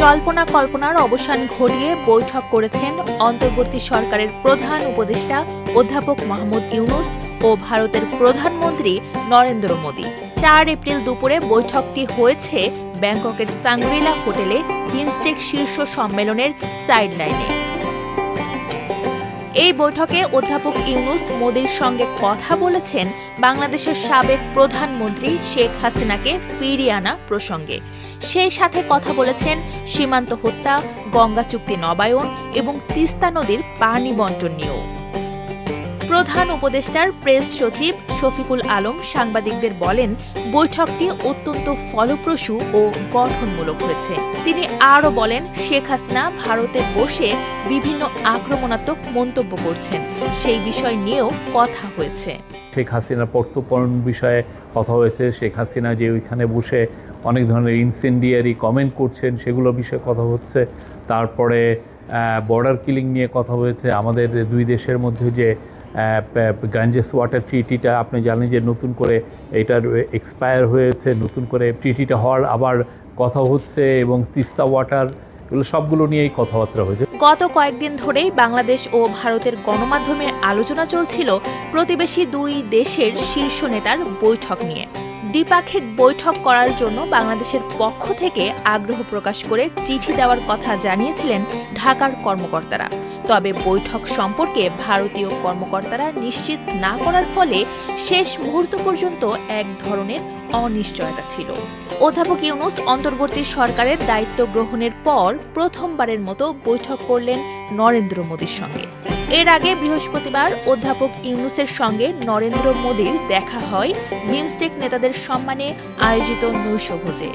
জল্পনা কল্পনার অবসান ঘটিয়ে বৈঠক করেছেন অন্তর্বর্তী সরকারের প্রধান উপদেষ্টা অধ্যাপক মোহাম্মদ ইউনূস ও ভারতের প্রধানমন্ত্রী নরেন্দ্র মোদি। ৪ এপ্রিল দুপুরে বৈঠকটি হয়েছে ব্যাংককের সাংগ্রিলা হোটেলে বিমস্টেক শীর্ষ সম্মেলনের সাইডলাইনে। এই বৈঠকে অধ্যাপক ইউনূস মোদির সঙ্গে কথা বলেছেন বাংলাদেশের সাবেক প্রধানমন্ত্রী শেখ হাসিনাকে ফিরিয়ে আনা প্রসঙ্গে। সেই সাথে কথা বলেছেন সীমান্ত হত্যা, গঙ্গা চুক্তি নবায়ন এবং তিস্তা নদীর পানি বণ্টন নিয়েও। প্রধান উপদেষ্টার প্রেস সচিব শফিকুল আলম সাংবাদিকদের বলেন, বৈঠকটি অত্যন্ত ফলপ্রসূ ও গঠনমূলক হয়েছে। তিনি আরও বলেন, শেখ হাসিনা ভারতে বসে বিভিন্ন আক্রমণাত্মক মন্তব্য করছেন, সেই বিষয় নিয়েও কথা হয়েছে। শেখ হাসিনার প্রত্যর্পণ বিষয়ে কথা হয়েছে। শেখ হাসিনা যে ওইখানে বসে অনেক ধরনের ইনসেন্ডিয়ারি কমেন্ট করছেন সেগুলো বিষয়ে কথা হচ্ছে। তারপরে বর্ডার কিলিং নিয়ে কথা হয়েছে। আমাদের দুই দেশের মধ্যে যে গাঞ্জেস ওয়াটার ট্রিটিটা আপনি জানেন যে নতুন করে এটার এক্সপায়ার হয়েছে, নতুন করে ট্রিটিটা হওয়ার আবার কথা হচ্ছে, এবং তিস্তা ওয়াটার, এগুলো সবগুলো নিয়েই কথাবার্তা হয়েছে। গত কয়েকদিন ধরেই বাংলাদেশ ও ভারতের গণমাধ্যমে আলোচনা চলছিল প্রতিবেশী দুই দেশের শীর্ষ নেতার বৈঠক নিয়ে। দ্বিপাক্ষিক বৈঠক করার জন্য বাংলাদেশের পক্ষ থেকে আগ্রহ প্রকাশ করে চিঠি দেওয়ার কথা জানিয়েছিলেন ঢাকার কর্মকর্তারা। তবে বৈঠক সম্পর্কে ভারতীয় কর্মকর্তারা নিশ্চিত না করার ফলে শেষ মুহূর্ত পর্যন্ত এক ধরনের অনিশ্চয়তা ছিল। অধ্যাপক ইউনূস অন্তর্বর্তী সরকারের দায়িত্ব গ্রহণের পর প্রথমবারের মতো বৈঠক করলেন নরেন্দ্র মোদির সঙ্গে। এর আগে বৃহস্পতিবার অধ্যাপক ইউনূসের সঙ্গে নরেন্দ্র মোদির দেখা হয় বিমস্টেক নেতাদের সম্মানে আয়োজিত নৈশভোজে।